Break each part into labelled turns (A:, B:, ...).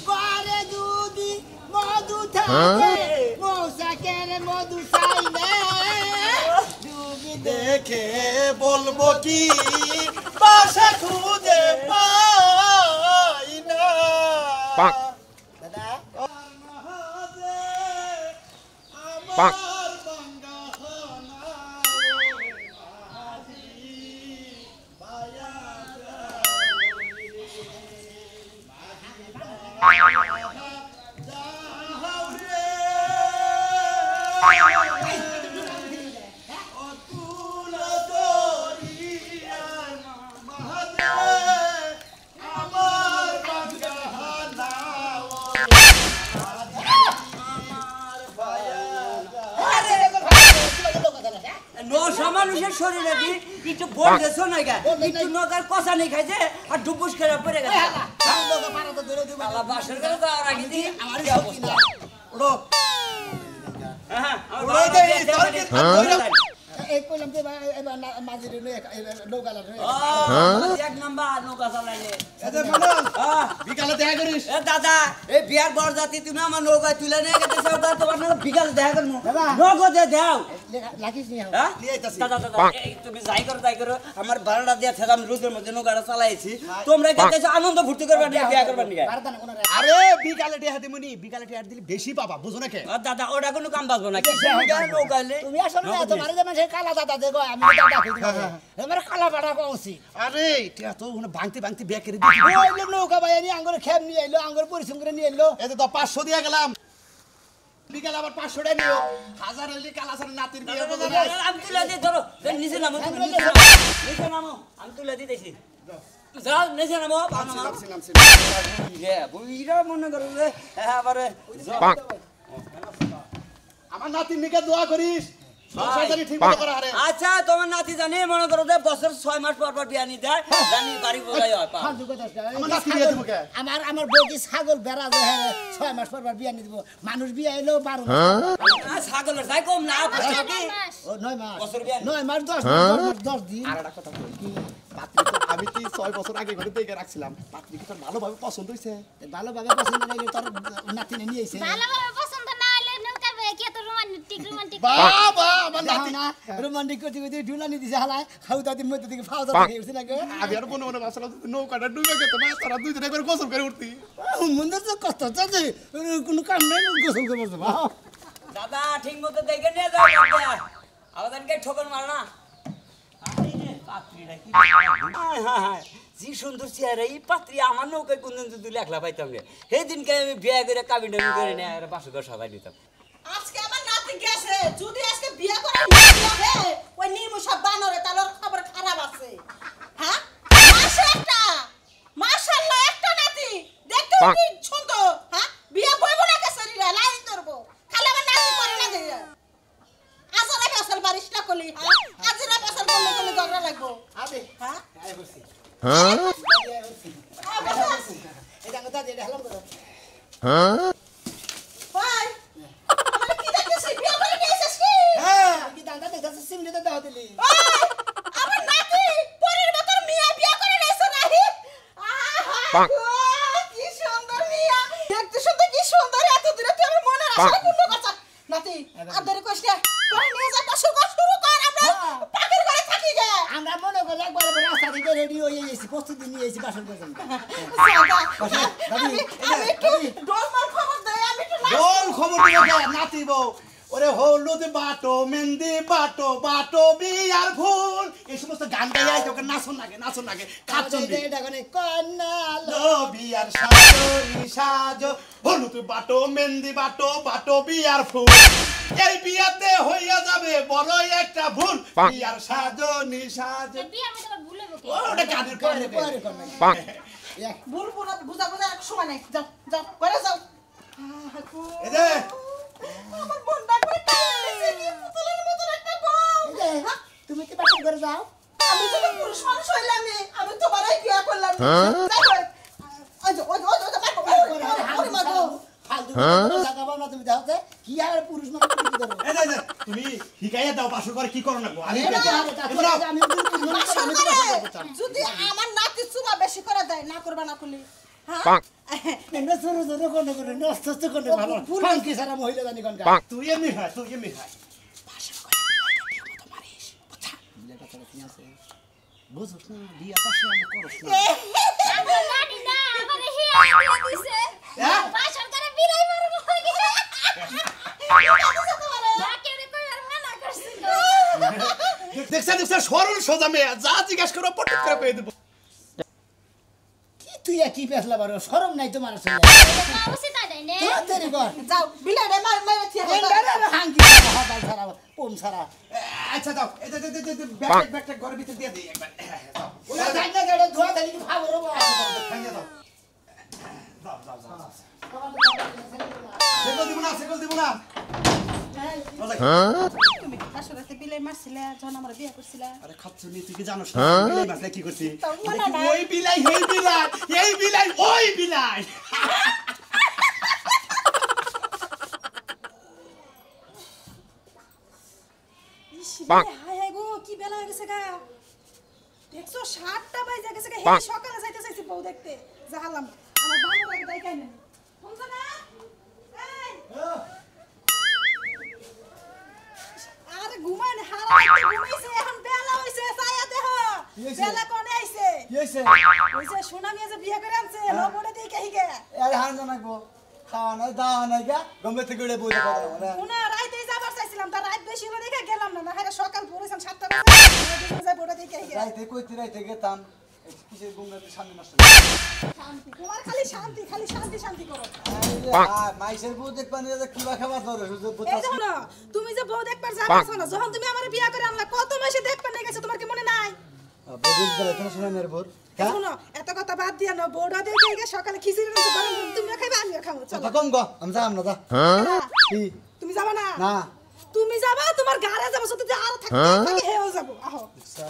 A: করে দুদি মধু থাকে মৌসাকের মধু চাই না ডুবি
B: দেখে বলবো কি বাসা খুঁজে পাই না
A: দাদা
B: আমার
C: মানুষের শরীরে একটু বলতেছ না একটু নৌকার কষা নেই খাইছে আর ডুবুস খেলা পড়ে গেছে বাসের করে তো আর আগে দিয়ে আমার অবস্থা
A: এই কইলাম যে এবার মাঝে নৌকা
C: এক নাম্বার নৌকা চালাইলে
B: বিকালে দেখা করিস
C: দাদা এই বিয়ার বরযাত্রী তুমি আমার নৌকায় তুলে নিয়ে গেছে তোমার সঙ্গে বিকালে দেখা করবো নৌকো দাও
A: লাগিস নি
C: দাদা দাদা তুমি যাই করো আমার ভাড়াটা দিয়ে আমি রোদের মধ্যে নৌকাটা চালাইছি তোমরা কেটেছো আনন্দ ফুর্তি করবে না বিয়া করবে না
B: আরে বিকালে টেহা দিমুনি বিকালে টেহা দিলে বেশি পাবা বুঝো না কে
C: দাদা ওটা কোনো কাম বাজবো না নৌকালে
A: তুমি আসলে তোমার যেমন সেই কালা দাদা দেখো আমি দাদা কই আমার কালা বাড়া কওছি
B: আরে টেহা তো ভাঙতে ভাঙতে বিয়া করে দিই
A: ওইলো নৌকা ভাই নি আঙ্গুর খেম নিয়ে আইলো আঙ্গুর পরিশ্রম করে নিয়ে এলো
B: এই তো 500 দিয়া গেলাম বিকালে আবার 500 টাকা নিও হাজার হইলে কালাসার নাতির বিয়ে বুঝো না
C: আমি তুলে দিই ধরো নিচে নামো আমি তুলে দিতেছি যাও নিচে নামো বুইরা মনে করো যে এবারে
B: আমার নাতির নিকে দোয়া করিস সংসারী ঠিক মতো করা হারে
C: আচ্ছা তোমার নাতি জানি মনে করো যে বছর 6 মাস পর পর বিয়া নি দেয় জানি বাড়ি বোঝাই হয় পা
B: আমার নাতি বিয়ে দিব কে
A: আমার বউকি ছাগল বেড়া যে 6 মাস পর বিয়া নি দিব মানুষ বিয়া হইলো 12 মাস
C: ছাগলের যাই কম না কি
A: ও 9 মাস
C: বছর বিয়া
A: 9 মাস 10 দিন
B: আর একটা কথা কই কি পাত্রী তো আমি কি 6 বছর আগে ঘরে দেখে রাখছিলাম পাত্রী কি তোর ভালোভাবে পছন্দ হইছে
A: ভালোভাবে পছন্দ নাইলে তোর নাতি নিয়ে আইছে
D: ভালোভাবে পছন্দ না হইলে নৌকা বে কি তো রোমান্টিক
B: বাবা আমার নাতি
A: না রোমান্টিক করতে করতে ঢুলানি দিছে হালায় খাউদা দিন মধ্যে থেকে ফাউদা দিয়ে উঠছে না গো
B: আমি আর মনে মনে ভাবছিলাম নৌকাটা ডুবে গেত না তোরা দুই জনে করে গোসল করে উঠতি
A: মন্দির তো কষ্ট আছে কোনো কাম নাই গোসল করে বসে
C: দাদা ঠিক মতো দেখে নিয়ে যাও আমাদেরকে ঠোকর মার না জি সুন্দর চেহারা এই পাত্রী আমার নৌকায় কোনদিন যদি লেখলা পাইতাম রে সেই দিনকে আমি বিয়ে করে কাবিনটা করে নিয়ে বাসু ঘর সাজাই দিতাম
E: আজকে আমার নাতি গেছে যদি আজকে বিয়ে করে নিয়ে ওই নির্মু সব বানরে তাহলে খবর খারাপ আছে হ্যাঁ মাসে একটা মাশাআল্লাহ একটা নাতি দেখতে কি সুন্দর হ্যাঁ বিয়ে বইব না কে শরীরে লাইন ধরবো খালি আমার নাতি করে না দেয়া আসলে ফসল বারিশটা কলি হ্যাঁ আজিরা ফসল করলে তুমি ঝগড়া লাগবো
A: আবে
E: হ্যাঁ
A: আয় বসি
B: হ্যাঁ
A: এটা কথা যে হলাম তো
E: ভাই আমার কি দেখছিস বিয়ে করে নিয়েছিস কি
A: হ্যাঁ কি দাদা দেখছ সিমলে তো দাও দিলি
E: আমার নাতি পরের বছর মিয়া বিয়ে করে নিয়েছে নাহি কি সুন্দর মিয়া দেখতে সুন্দর কি সুন্দর এত দূরে তুই আমার মনে আশা পূর্ণ করছ নাতি আদর কইছ না করে নিয়ে যা শুরু কর আমরা পাকের ঘরে থাকি গে
A: আমরা মনে করলে একবার রাস্তা থেকে রেডি হয়ে গেছি প্রস্তুতি নিয়ে এসেছি বাসন পর্যন্ত
E: আমি একটু ডলমার খবর দেই আমি একটু
B: বল খবর দিও নাতি বউ ওরে হলুদ বাটো মেহেন্দি বাটো বাটো বিয়ার ফুল এই সমস্ত গান গাইয়া তোকে নাচন লাগে খাচ্ছন দি
A: এটা কোনে কন্যা
B: লো বিয়ার সাজো সাজো হলুদ বাটো মেহেন্দি বাটো বাটো বিয়ার ফুল এই বিয়াতে হইয়া যাবে বড় একটা ভুল বিয়ার সাজো সাজো
D: বিয়া মতো ভুলে বকে
B: ওটা গানের
A: পরে
B: পরে
A: করবে
E: ভুল বুঝা এক সময় নাই যাও যাও করে যাও
B: এই যে
E: আমার মনটা করে টানছে কি পুতুলের মতো একটা বউ
A: তুমি কি বাসন করে যাও
E: আমি যদি পুরুষ মানুষ হইলাম আমি তোমারই বিয়ে করলাম
A: ফালতু টাকা পাও না তুমি দেখতে কি আর পুরুষ মানুষ কি করো
B: তুমি হিকাইয়া দাও পাশে করে কি করো না গো আমি
A: আমি
E: যদি আমার নাতি দুয়া বেশি করে দেয় না করবা না করলি হ্যাঁ
A: এমনি ছোট ছোট কোন করে নষ্ট হচ্ছে কোন ভালো ফাঙ্কি সারা মহিলা জানি কোন
B: তুই এমনি হয়
A: বুঝছ না বিয়া পাশে আমি করছ না
D: আমার লাডি না আমারে হিয়া দিয়ে দিছে
B: হ্যাঁ?
D: বাসর করে বিলাই মারবো হয়ে গেছে লাকে রে কই আর মানা করছিল
B: দেখছ সরল সোজা মেয়ে যা জিজ্ঞাসা করো পটক করে পেয়ে দেবো
A: কি তুই কি পেছলা বারো শরম নাই তোমার আসলে
D: উচিত আইডাই নে
A: তেরি কর
E: যাও বিলাই রে মার থিয়া
A: হাঙ্কি সারা হদাল সারা ওম সারা
B: আচ্ছা দাও এই ব্যাগটা ঘরের ভিতর দিয়ে দিই একবার দাও
A: ওরা যাই না গেলে ধোয়া দালি কি খাবো রে বাবা
B: খাইয়ে দাও সেকল দিব না
E: তুমি আসলে বিলাই মারছিলে যখন আমার বিয়ে করছিলা
B: আরে খাচ্ছু নি তুই কি জানোস না বিলাই মাছলে কি করছিস
E: তাও মনে নাই।
B: ওই বিলাই ওই বিলাই
E: হাই হাই গো কি বেলা হয়ে গেছে গা দেখছো 7টা বাজে গেছে গা হে সকালে যাইতে চাইছি বউ দেখতে জাহালাম আমার ভালো লাগে তাই কেন শুনছ না এই আরে ঘুমান হারা ঘুমাইছে এখন বেলা হইছে ছায়া দেহ বেলা কোনে আইছে
A: কি হইছে
E: কইছে সোনা মিয়া যে বিয়ে করে আনছে লবড়ে দিয়ে কই গে
A: আরে হান জানাকবো খাওয়া নাই দাওয়া নাই গা গম্বে থেকে গড়ে বইতে পারবো না
E: কোনা রাইতে যাবার চাইছিলাম তার রাত বেশি হলো দেখে গেলাম না না সকাল পড়েছেন 7টা বাজে যাই বড় দিয়ে কই গে
A: রাইতে কইতে রাইতে গেতাম কিসের গুমরাতে সামনে নষ্ট
E: শান্তি তোমার খালি শান্তি করো
A: মাইসের বউ দেখবানি কিবা খাবার ধরে
E: এই যে শোনো, তুমি যে বউ দেখবার যাচ্ছ না যখন তুমি আমার বিয়ে করে আনলা কত মাসে দেখবার নিয়ে গেছে তোমার কি মনে নাই
A: বউদিন বেলা তোমার শোনা মেয়ের বোর
E: এই শোনো এত কথা বাদ দিয়া না বউটা দেখে গিয়ে সকালে খিচুড়ি রান্না গরম গরম তুমিও খাইবা আমিও খাবো চলো
A: কম গো আমি যাম না যা কি
E: তুমি যাবা না
A: না
E: তুমি যাবা তোমার ঘরে যাবো শুধু আর থাকি হেও যাবো আহো
A: আচ্ছা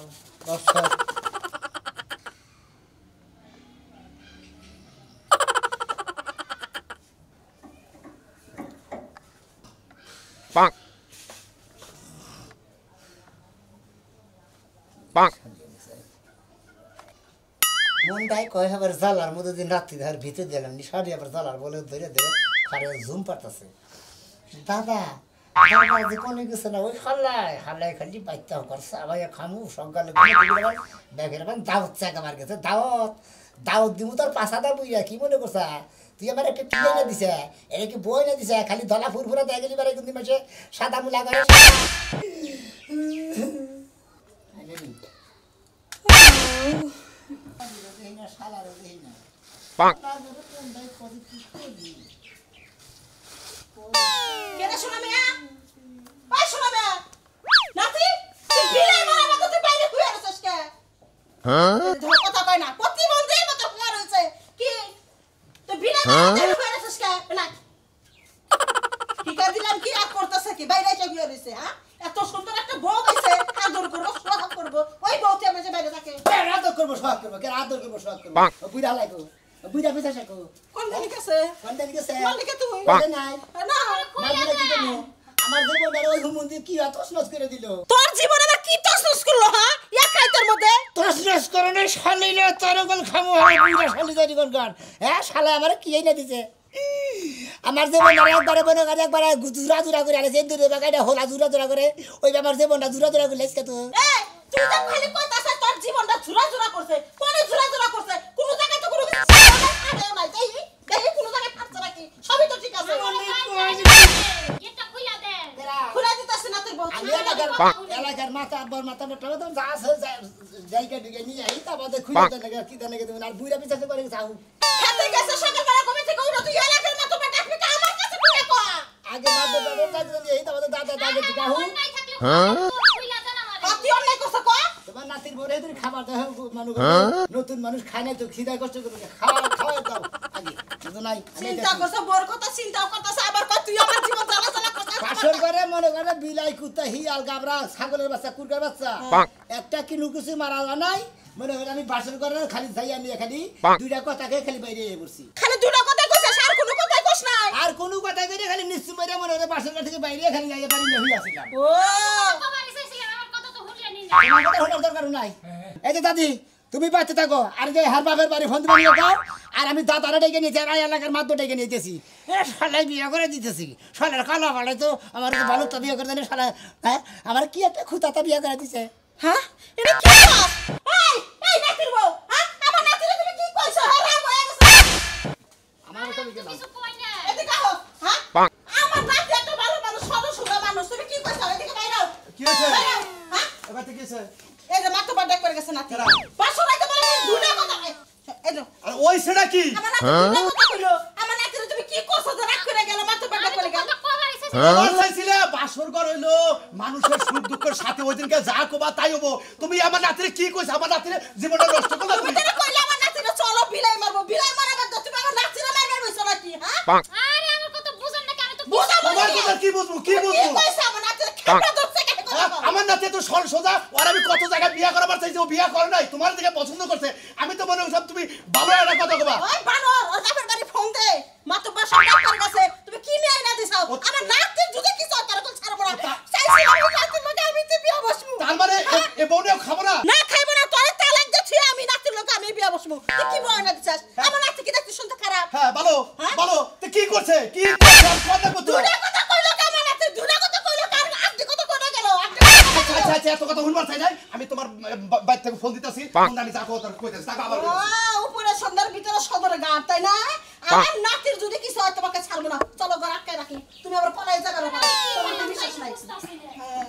F: Bonk. Bonk.
A: মনটাই কয় আবার জালার মধ্যে দিন রাত্রি ধার ভিতরে দিলাম নিশাড়ি আবার জালার বলে ধরে ধরে খারে ঝুম পারতাছে দাদা দাদা যে কোনে গেছে না ওই হাল্লাই খালি বাইতে করছে আবার খামু সকালে ব্যাগের দাওয়াত চাক আমার গেছে দাওয়াত দিমু তোর পাশাটা বুইয়া কি মনে করছা তুই আমার একটা টিলে না দিছে এটা কি বই না দিছে খালি দলা ফুরফুরা দেয় গেলি বারে কিন্তু মাসে সাদা মুলা করে
F: Bonk.
E: কেডা শোনা মিয়া ওই শোনা মিয়া নাতি তুই বিলাই মারা মতো তুই বাইরে শুয়ে আছিস কে ধর কথা কই না প্রতিবন্ধীর মতো শুয়ে রইছে কি তুই বিলাই মারা শুয়ে আছিস কে না ঠিকা দিলাম কি আর করতেছে কি বাইরে এসে শুয়ে রইছে হ্যাঁ এত সুন্দর একটা বউ হইছে আদর করব সোহাগ করব ওই বউতে আমি যে বাইরে থাকে
A: আদর করবো সোহাগ করবো কে আদর করবো সোহাগ করবো বুড়া লাগবো বুড়া পিছা শেখো
E: কোন দিকে আছে
A: কোন দিকে সে
E: কোন দিকে তুই
A: নাই
E: না
A: আমার জীবনের ওই হুমন্দি কি তছনছ করে দিল
E: তোর জীবনে আবার কি তসনস করলো হ্যাঁ এক খাইতের মধ্যে
A: তছনছ করে নাই শালিলে তরগল খামু হয় বুড়া শালি জানি কোন গান হ্যাঁ শালা আমার কি এই না দিছে আমার জীবনের একবারে বনে গাছ একবারে জুরা করে আলে সেই দূরে বাগাইটা হোলা জুরা করে ওই আমার জীবনটা জুরা করে লেসকে তো
E: এই তুই তো খালি কইতাছ তোর জীবনটা ঝুরা করছে কোনে ঝুরা করছে কোন জায়গায় তো কোনো কিছু ফাটে নাই দেই কোন জায়গায় ফাটছে নাকি সবই তো ঠিক আছে
D: এটা কইলা দে
E: খুলে দিতাছ না তোর বউ
A: আমি এলাকার মাথা বর মাথা মোটা তো যা আছে জায়গা ঢুকে নিয়ে আই তা বাদে খুলে দেন না কি দেন না আর বুড়া পিছা করে যাও
E: খেতে গেছে সকালবেলা ঘুম থেকে উঠে তুই এলাকার মতো বেটা আপনি তো আমার কাছে ফিরে কো
A: আগে বাদে বাদে এই তা বাদে দাদা ঠিক আহু
D: নাই থাকলে কইলা জানা মারে
E: তুই অন্যায় করছ কো
A: তোমার নাতির বরে তুমি খাবার দাও মানুষ নতুন মানুষ খায় না তো খিদা কষ্ট করে খাওয়া দাও আগে কিন্তু নাই
E: চিন্তা করছ বড় কথা চিন্তাও করতাছ আবার কই তুই আমার জীবন জ্বালা করতাছ
A: পাশর করে মনে করে বিলাই কুত্তা হিয়াল গাবরা ছাগলের বাচ্চা কুরকার বাচ্চা একটা কি নুকুসি মারা নাই মনে করে আমি বাসর করে খালি যাইয়া নিয়ে খালি দুইটা কথা কে খালি বাইরে পড়ছি
E: খালি দুটো কথা কইছস আর কোনো কথা কইছ নাই
A: আর কোনো কথা কইরে খালি নিশ্চয় বাইরে মনে করে বাসর থেকে বাইরে খালি যাইয়া পারি না হইয়া ছিলাম
E: ও
D: কবারই চাইছিলাম আমার কথা তো হুলিয়া নিন
A: তোমার কথা হঠাৎ দরকার নাই এই যে দাদি তুমি বাড়তে থাকো আর যে হার বাপের বাড়ি ফোন দিয়ে দাও আর আমি দাদারা ডেকে নিয়েছি আর এলাকার মাধ্য ডেকে নিতেছি শালাই বিয়ে করে দিতেছি শালার কালা ফালাই তো আমার ভালো তো বিয়ে করে দেন শালা হ্যাঁ আমার কি একটা খুঁতাতা বিয়ে করে দিছে
E: হ্যাঁ এটা কি এই নাতির বউ হ্যাঁ আমার নাতিরে তুমি কি কইছো হারাম হয়ে গেছে
A: আমার তো বিয়ে
D: কিছু কই না
E: এদিকে আও হ্যাঁ
F: Bonk.
E: আমার নাতি একটা ভালো মানুষ সদস্য মানুষ তুমি কি কইছো এদিকে বাইরে আও
B: কি হয়েছে
E: হ্যাঁ
B: এবার কি হয়েছে
E: এই যে মাথা বাড় করে গেছে নাতি পাঁচশো রাইতে বলে দুটা কথা এই যে
B: আর ওই সেটা কি
E: আমার নাতি দুটা কথা কইলো আমার নাতিরে তুমি কি কইছো যে রাগ করে গেল মাথা বাড় করে গেল
D: কবার এসেছে
B: আমার চাইছিলে বাসর ঘর হইলো মানুষের সুখ দুঃখের সাথে ওই দিনকে যা কোবা তাই হবো তুমি আমার নাতিরে কি কইছ আমার নাতিরে জীবনটা নষ্ট করলা
E: তুমি
B: তুমি
E: তেরে কইলে আমার নাতিরে চলো বিলাই মারবো বিলাই মারাবার তো তুমি আমার নাতিরে মারবার হইছো নাকি হ্যাঁ
F: Bonk.
D: আরে আমার কথা বুঝেন না আমি তো
E: বুঝাবো
B: তোমার কথা কি বুঝবো কি বুঝবো
E: কইছ আমার নাতিরে খেপা ধরছে কেন
B: হ্যাঁ, আমার নাতি তো সরল সোজা আর আমি কত জায়গায় বিয়ে করাবার চাইছি ও বিয়ে করে নাই তোমার দিকে পছন্দ করছে আমি তো মনে করছিলাম তুমি বাবা একটা কথা কবা
E: ওই বানর ওর বাপের বাড়ি ফোন দে মাত্র বাসা ডাক্তার কাছে তুমি কি নিয়ে আইনা দিছাও আমার নাতির যদি কিছু হয় তার কোন ছাড়বো না চাইছি আমি নাতির লগে আমি তো বিয়া বসবো
B: তার মানে এ বউনেও খাবো না
E: না খাইবো না তোরে তালাক দিছি আমি নাতির লগে আমি বিয়া বসবো তুই কি বয় না দিছাস আমার নাতি কি দেখতে শুনতে খারাপ
B: হ্যাঁ বলো
E: হ্যাঁ?
B: বলো তো কি করছে কি করছে আর কথা কত
E: দুটা কথা কইলো কে আমার নাতি দুটা কথা কইলো কার আপনি কত কইলো গেল আপনি
B: আচ্ছা আচ্ছা এত কথা শুনবার চাই নাই আমি তোমার বাইর থেকে ফোন দিতেছি
F: বাহ।
B: ফোন আমি যা কথা কইতেছি তাকে আবার
E: ও উপরে সন্ধ্যার ভিতরে সদরে গান তাই না আমার নাতির যদি কিছু হয় তোমাকে ছাড়বো না চলো ঘর আটকায় রাখি তুমি আবার পলাই যাবে না তোমার তো বিশ্বাস নাই হ্যাঁ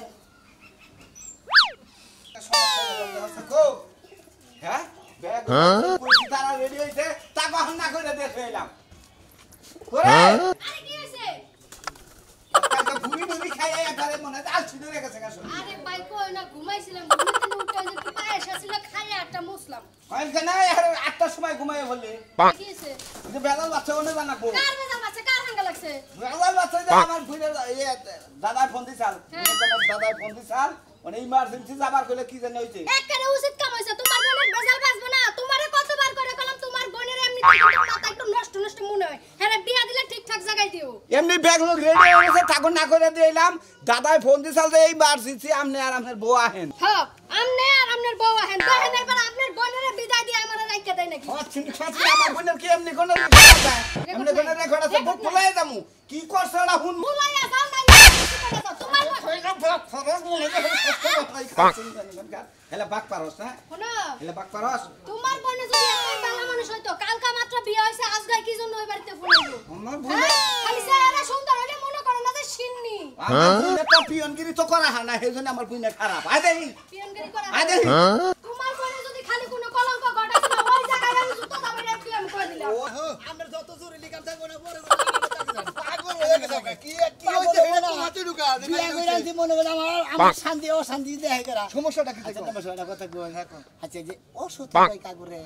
C: হ্যাঁ ব্যাগ তারা রেডি হইছে তা কখন না করে দেখে এলাম
D: আরে কি হইছে
C: ঘুরি ঘুরি খাইয়ে এখানে মনে হয় আলছি ধরে গেছে গেছে
D: আরে ভাই কই না ঘুমাইছিলাম ঘুমাইতে উঠে যে পায়েস ছিল খাইয়া একটা মুসলাম
C: কয়েকটা না আর 8টার সময় ঘুমায় বললে
F: Bonk.
D: কি হইছে
C: যে বেলাল বাচ্চা ওনে জানাবো
D: কার বেজাল বাচ্চা কার হাঙ্গা লাগছে
C: বেলাল বাচ্চা যে আমার ঘুরে দাদা ফোন দিছাল দাদা ফোন দিছাল মানে ইমার্জেন্সি যাবার কইলে কি জানি হইছে
D: একবারে উচিত কাম হইছে তোমার বোনের বেজাল বাজবে না তোমারে কতবার করে কলাম তোমার বোনের এমনি তোমার মাথা একটু নষ্ট নষ্ট মনে হয় হ্যাঁ বিয়া দিলে ঠিকঠাক জায়গায় দিও
C: এমনি ব্যাগ লোক রেডি হয়ে গেছে ঠাকুর না করে দিলাম দাদাই ফোন দিছাল যে এই ইমার্জেন্সি আমনে আর আপনার বউ আহেন
D: হ্যাঁ আমনে আর আমনের বউ আহেন দেখেন এবার আপনার বোনের বিদায় দিয়ে আমারে রাইখা দেয় নাকি
C: আমার বোনের কি এমনি কোন এমনি কোন রেকর্ড আছে বুক ফুলাই যামু কি করছ না হুন
D: মুলাইয়া যাও না তোমার
C: হেলা বাক পারস না
D: শোনো
C: হেলা বাক পারস
D: তোমার বোনে যদি এত ভালো মানুষ হইতো কালকা মাত্র বিয়ে হইছে আজকে কি জন্য ওই বাড়িতে ফুলাইলো
C: আমার
D: হ্যাঁ? খালি চেহারা সুন্দর হলে মনে করো না যে সিন্নি
C: আমার বোনের তো পিয়নগিরি তো করা হয় না সেজন্য আমার বোনের খারাপ আয় দেখি
D: পিয়নগিরি করা
C: আয় দেখি
D: তোমার বোনে যদি খালি কোনো কলঙ্ক ঘটাছিল ওই জায়গায় আমি জুতো দাবে রেখে আমি করে দিলাম
A: আমরা যত জরুরি কাম থাকবো না পরে আমার শান্তি অশান্তি দেখে করা
G: সমস্যাটা কি
A: আচ্ছা তোমার কথা কই আচ্ছা যে অসুখ
F: বাহ।
A: কই কাগুরে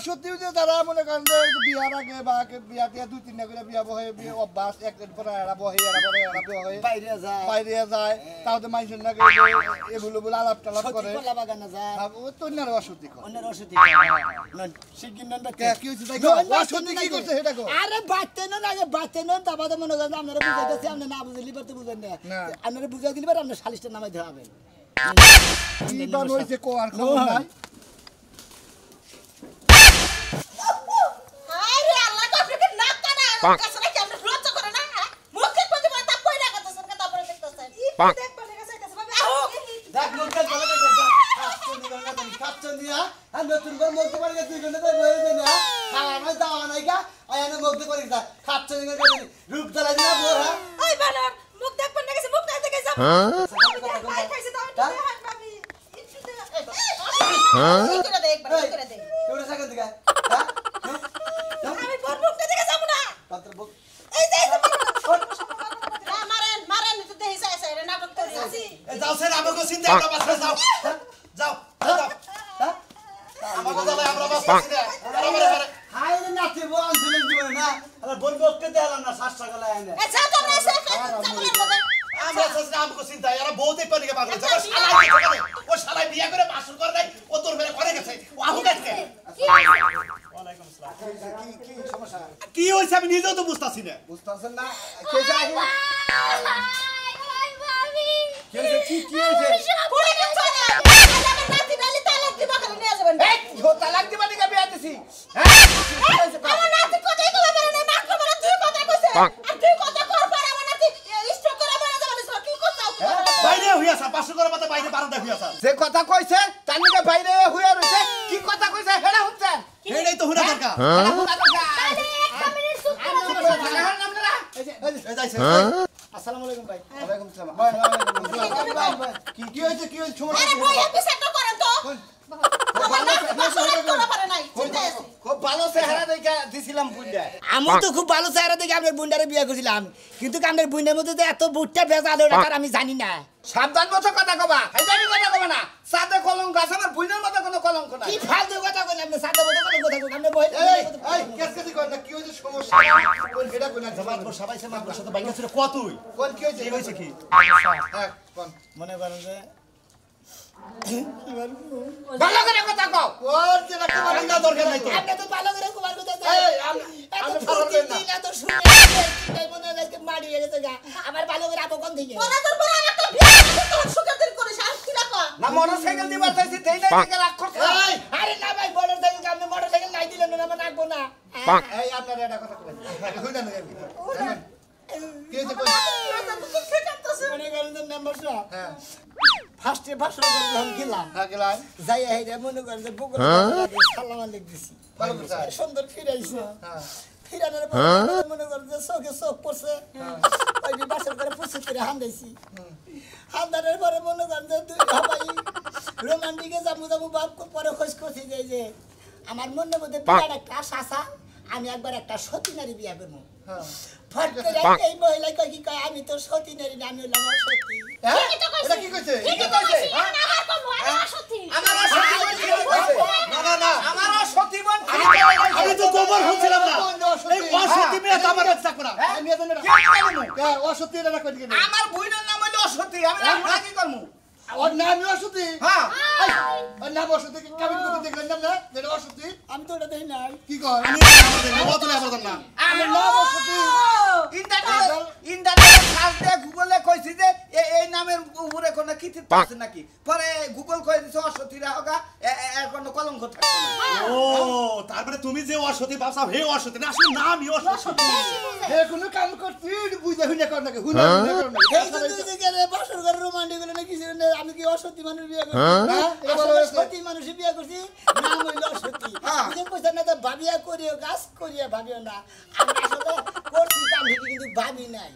G: সত্যি যে তারা মনে করেন যে বিয়ার আগে বা বিয়া দিয়ে 2-3 করে বিয়া বহে বিয়ে অভ্যাস একদিন পরে এরা বহে এরা পরে এরা বহে
A: বাইরে যায়
G: বাইরে যায় তাহলে মানুষের নাকি এগুলো বলে আলাপ টালাপ করে
A: কলা বাগানে যায়
G: ও তো অন্যের অসত্যি করে
A: অন্যের ওষুধ শিগগির নন
G: কি হয়েছে তাই অসত্যি কি করছে সেটা কো
A: আরে বাচ্চা নন আগে বাচ্চা নন তারপরে মনে করেন আপনারা বুঝাইতেছি আপনি না বুঝলি পারতে বুঝেন না
G: না।
A: আপনারা বুঝাই দিলে পারে আপনার সালিশটা নামাই দেওয়া হবে
G: কি বান হইছে কো আর খবর নাই
E: আরে আল্লাহ তো আপনাকে নাক কানা
F: Bonk.
E: কাছে নাকি আপনি লজ্জা করে না মুখে কোদি মাথা কই রাখা তো সরকার তারপরে দেখতেছেন
F: Bonk.
E: দেখ পালে গেছে কাছে ভাবে আও
A: দেখ লোকটা ভালো করে কাপচন দিয়া আর নতুন করে মুক্তি করে তুই গনে তো বই দে না খাওয়া নাই দাওয়া নাই গা আয়ানে মুক্তি করে দা কাপচন করে রূপ জ্বালাই না বোরা
E: ওই বানর মুখ দেখ পালে গেছে মুখ দেখ দেখে যাব ভাই খাইছে তো আমি ভাবি একটু দে এই করে দে একবার এই করে দে
A: কেউরে সাকা দিগা
E: আমি বড় মুখ দেখে যাব না
A: পাত্র বুক
E: এই যে মারেন মারেন তো দেই যায় যায় নাটক করে আসি
B: যাও স্যার আমাকে চিন্তা আমরা বাসা যাও যাও যাও আমাকে যাবে আমরা বাসা চিন্তা আরে
A: হাই রে নাতি বো আনছিলেন জীবনে না আর বল বককে দেলাম না 7 টাকা লাই আনে
E: এ যা তো না এসে চাকরের মধ্যে
B: আমরা সাথে আমাকে চিন্তা এরা বহুত পানি কে পাগল যাবে শালা ও শালা বিয়া করে বাসর করে নাই ও তোর মেরে করে গেছে ও আহু গেছে
D: কি হইছে
B: ওয়ালাইকুম আসসালাম
G: কি সমস্যা
B: কি হইছে আমি নিজেও তো বুঝতাছি না
G: বুঝতাছেন না কে যায়
D: ওই ভাবি
G: কি হইছে কি হইছে
E: পুরো কিছু না আমার নাতি নালি তালাক দিবা খালি নিয়ে যাবেন
G: এই
B: করে পাতা বাইরে বারান্দা হইয়া আছে
G: যে কথা কইছে তার নিকে বাইরে হইয়া রইছে কি কথা কইছে হেডা শুনছেন
B: এটাই তো হুনা দরকার
G: হেডা শুনা দরকার
D: তাহলে একটা মিনিট চুপ করো
B: এই যাইছে
G: আসসালামু আলাইকুম ভাই ওয়ালাইকুম সালাম ভাই কি হইছে সমস্যা
E: আরে বই বিচারটা করেন তো আমার নাতি তোরা পারে নাই চিন্তা আছে
G: খুব ভালো চেহারা দেখে দিছিলাম বুইন্ডা
A: আমি তো খুব ভালো চেহারা দেখে আপনার বুন্ডারে বিয়ে করেছিলাম কিন্তু আপনার বুন্ডার মধ্যে যে এত বুটটা ভেজাল ওটা আমি জানি না
G: সাবধান মতো কথা কবা হাইদানি কথা কবা না সাদে কলঙ্ক আছে আমার বুইনার মতো কোনো কলঙ্ক নাই
A: কি ফালতু কথা কইলেন আপনি সাদা বড় কথা কইলেন আপনি বই
G: এই কেসকেসি কর না কি হইছে সমস্যা কোন হেডা কোন
B: জবাব কর সবাই সে মাপর সাথে বাইরে ছিল কত তুই
G: কোন কি হইছে
B: কি হইছে কি
G: হ্যাঁ কোন
A: মনে করেন যে
G: ভালো করে কথা কও ওর যে রাখতে পারেন না দরকার নাই তো
A: আপনি তো ভালো করে কুমার কথা
G: এই আমি ফারবেন না
A: দিন এত শুনে তাই মনে হয় যে মারি গেছে গা আমার ভালো করে আপন কোন দিকে
E: তোরা তোর পরে একটা বিয়ে করতে তোর সুখের দিন করিস আর কি রাখো
G: না মোটরসাইকেল দিবা চাইছি দেই না থেকে রাখ করছ এই
A: আরে না ভাই মোটরসাইকেল আপনি মোটরসাইকেল নাই দিলেন না আমি রাখবো না
G: এই আপনার এটা কথা কইলেন হইনা না কি হইছে কোন
A: মনে করেন যে মেম্বার সাহেব
G: হ্যাঁ
A: ফার্স্টে ভাষণ করে যখন গেলাম
G: হ্যাঁ গেলাম
A: যাই হেরে মনে করেন যে বুকুর সালাম আলাইক দিছি
G: ভালো কথা
A: সুন্দর ফিরাইছে
G: হ্যাঁ
A: ফিরানোর পরে মনে করেন যে চোখে চোখ পড়ছে ওই বাসের করে পুষে করে হান্দাইছি হান্দানোর পরে মনে করেন যে দুই ভাই রোমান্টিকে যাবো বাপ পরে খোঁজ করছি যে আমার মনের মধ্যে বিরাট একটা আশা আমি একবার একটা সতী নারী বিয়া করবো
G: হ্যাঁ
A: ফট করে এই মহিলা কয় কি কয় আমি তো সতী নারী না আমি হলাম অসতী
G: হ্যাঁ
E: ঠিকই তো কইছে।
G: এটা কি কইছে
E: ঠিকই তো কইছে আমার কম আর সত্যি
G: আমার সত্যি বলছে
B: না না না
G: আমার সত্যি বল
B: আমি তো গোবর হচ্ছিলাম না এই অসতি মেয়ে তো আমার ইচ্ছা করা
G: আমি এজন্য অসত্যি এটা না কই দিকে আমার বুইনার নাম হইলো অসত্যি আমি রাখা কি করমু ওর নাম অসত্যি হ্যাঁ ওর নাম অসত্যি কাবিন করতে দেখলেন না যেটা অসত্যি
A: আমি তো ওটা দেখি নাই
G: কি কয়
B: আমি আমাদের নবত না আমাদের না
G: আমার নাম অসত্যি ইন্টারনেট সার্চ দিয়ে গুগলে কইছি যে এই নামের উপরে কোনো কিছু আছে নাকি পরে গুগল কই দিছে অসত্যি রাহগা এর কোনো কলঙ্ক থাকবে না
B: ও তারপরে তুমি যে অসতি ভাবছা হে অসতি না আসলে নামই অসতি
G: হে কোনো কাম করছি বুঝে হুনে কর নাকি হুনে কর নাকি
A: এই তো দুই জায়গায় বাসর ঘরে রোমান্টিক হলো না কিছু না আমি কি অসতী মানুষ বিয়ে করছি
G: হ্যাঁ
A: আসলে সতী মানুষ বিয়ে করছি নাম হইলো অসতী বুঝে কইছেন না তো ভাবিয়া করিও কাজ করিয়া ভাবিও না আমি আসলে করছি কাম কিন্তু ভাবি নাই